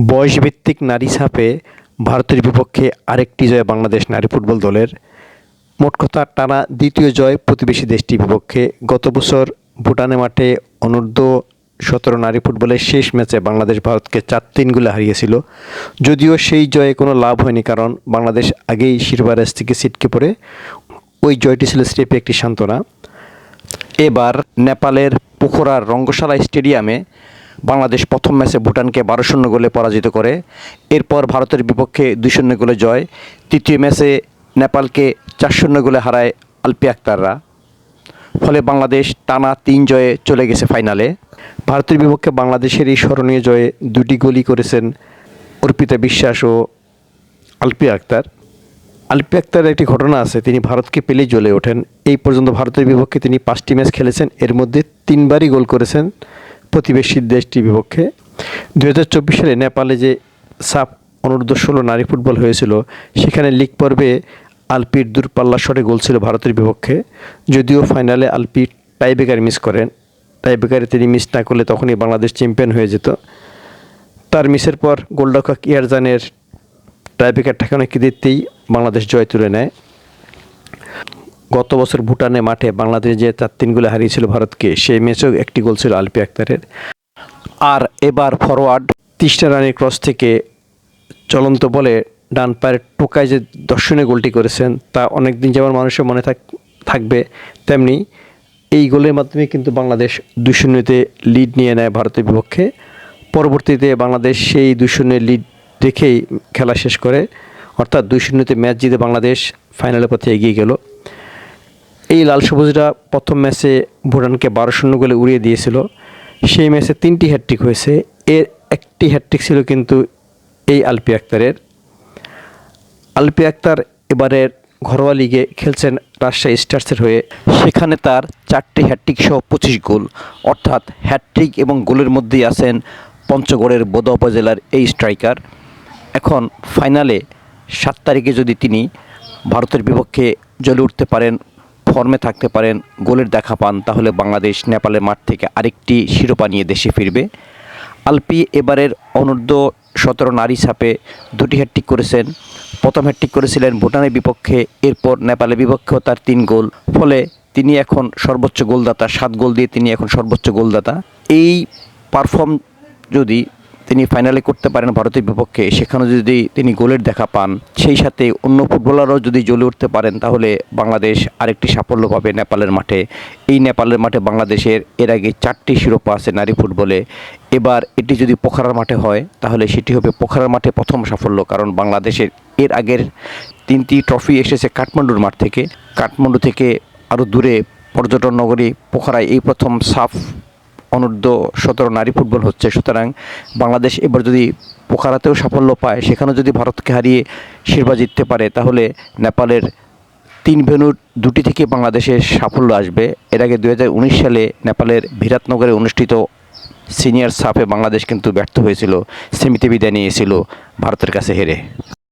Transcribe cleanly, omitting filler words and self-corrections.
বয়সভিত্তিক নারী ছাপে ভারতের বিপক্ষে আরেকটি জয় বাংলাদেশ নারী ফুটবল দলের। মোট কথা টানা দ্বিতীয় জয় প্রতিবেশী দেশটির বিপক্ষে। গত বছর ভুটানে মাঠে অনূর্ধ্ব-17 নারী ফুটবলের শেষ ম্যাচে বাংলাদেশ ভারতকে 4-3 গোলে হারিয়েছিল। যদিও সেই জয়ে কোনো লাভ হয়নি, কারণ বাংলাদেশ আগেই শিরোপা রেস থেকে ছিটকে পড়ে। ওই জয়টি ছিল স্রেফ একটি সান্ত্বনা। এবার নেপালের পোখরার রঙ্গশালা স্টেডিয়ামে বাংলাদেশ প্রথম ম্যাচে ভুটানকে 12-0 গোলে পরাজিত করে। এরপর ভারতের বিপক্ষে 2-0 গোলে জয়। তৃতীয় ম্যাচে নেপালকে 4-0 গোলে হারায় আলপি আক্তাররা। ফলে বাংলাদেশ টানা 3 জয়ে চলে গেছে ফাইনালে। ভারতের বিপক্ষে বাংলাদেশের এই স্মরণীয় জয়ে 2টি গোলই করেছেন অর্পিতা বিশ্বাস ও আলপি আক্তার। আলপি আক্তারের একটি ঘটনা আছে, তিনি ভারতকে পেলেই জ্বলে ওঠেন। এই পর্যন্ত ভারতের বিপক্ষে তিনি 5টি ম্যাচ খেলেছেন, এর মধ্যে 3বারই গোল করেছেন প্রতিবেশী দেশটির বিপক্ষে। 2024 সালে নেপালে যে সাফ অনূর্ধ্ব-16 নারী ফুটবল হয়েছিল, সেখানে লিগ পর্বে আলপির দূরপাল্লা শটে গোল ছিল ভারতের বিপক্ষে। যদিও ফাইনালে আলপি টাইব্রেকার মিস করেন। টাইব্রেকারে তিনি মিস না করলে তখনই বাংলাদেশ চ্যাম্পিয়ন হয়ে যেত। তার মিসের পর গোলরক্ষক ইয়ারজানের টাইব্রেকার ঠেকানোর কৃতিত্বেই বাংলাদেশ জয় তুলে নেয়। গত বছর ভুটানে মাঠে বাংলাদেশ যে 4-3 গোলে হারিয়েছিল ভারতকে, সেই ম্যাচেও একটি গোল ছিল আলপি আক্তারের। আর এবার ফরওয়ার্ড তৃষ্ণা রানীর ক্রস থেকে চলন্ত বলে ডান পায়ের টোকায় যে দর্শনীয় গোলটি করেছেন, তা অনেকদিন যেমন মানুষের মনে থাকবে, তেমনি এই গোলের মাধ্যমে কিন্তু বাংলাদেশ 2-0-তে লিড নিয়ে নেয় ভারতের বিপক্ষে। পরবর্তীতে বাংলাদেশ সেই 2-0 লিড রেখেই খেলা শেষ করে, অর্থাৎ 2-0-তে ম্যাচ জিতে বাংলাদেশ ফাইনালের পথে এগিয়ে গেল। এই লাল সবুজরা প্রথম ম্যাচে ভুটানকে 12-0 গোলে উড়িয়ে দিয়েছিল। সেই ম্যাচে 3টি হ্যাটট্রিক হয়েছে, এর একটি হ্যাটট্রিক ছিল কিন্তু এই আলপি আক্তারের। আলপি আক্তার এবারের ঘরোয়া লিগে খেলছেন রাজশাহী স্টার্সের হয়ে। সেখানে তার 4টি হ্যাটট্রিক সহ 25 গোল, অর্থাৎ হ্যাটট্রিক এবং গোলের মধ্যেই আছেন পঞ্চগড়ের বোদা উপজেলার এই স্ট্রাইকার। এখন ফাইনালে 7 তারিখে যদি তিনি ভারতের বিপক্ষে জ্বলে উঠতে পারেন, ফর্মে থাকতে পারেন, গোলের দেখা পান, তাহলে বাংলাদেশ নেপালের মাঠ থেকে আরেকটি শিরোপা নিয়ে দেশে ফিরবে। আলপি এবারের অনূর্ধ্ব-17 নারী ছাপে 2টি হ্যাটট্রিক করেছেন। প্রথম হ্যাটট্রিক করেছিলেন ভুটানের বিপক্ষে, এরপর নেপালের বিপক্ষেও তার 3 গোল। ফলে তিনি এখন সর্বোচ্চ গোলদাতা, 7 গোল দিয়ে তিনি এখন সর্বোচ্চ গোলদাতা। এই পারফর্ম যদি তিনি ফাইনালে করতে পারেন ভারতের বিপক্ষে, সেখানে যদি তিনি গোলের দেখা পান, সেই সাথে অন্য ফুটবলাররাও যদি জ্বলে উঠতে পারেন, তাহলে বাংলাদেশ আরেকটি সাফল্য পাবে নেপালের মাঠে। এই নেপালের মাঠে বাংলাদেশের এর আগে 4টি শিরোপা আছে নারী ফুটবলে। এবার এটি যদি পোখরার মাঠে হয়, তাহলে সেটি হবে পোখরার মাঠে প্রথম সাফল্য, কারণ বাংলাদেশের এর আগের 3টি ট্রফি এসেছে কাঠমান্ডুর মাঠ থেকে। কাঠমান্ডু থেকে আরও দূরে পর্যটন নগরী পোখরায় এই প্রথম সাফ অনূর্ধ্ব-17 নারী ফুটবল হচ্ছে। সুতরাং বাংলাদেশ এবার যদি পোখারাতেও সাফল্য পায়, সেখানেও যদি ভারতকে হারিয়ে শিরোপা জিততে পারে, তাহলে নেপালের 3 ভেন্যুর 2টি থেকে বাংলাদেশের সাফল্য আসবে। এর আগে 2019 সালে নেপালের বিরাটনগরে অনুষ্ঠিত সিনিয়র সাফে বাংলাদেশ কিন্তু ব্যর্থ হয়েছিল, সেমিতে বিদায় নিয়েছিল ভারতের কাছে হেরে।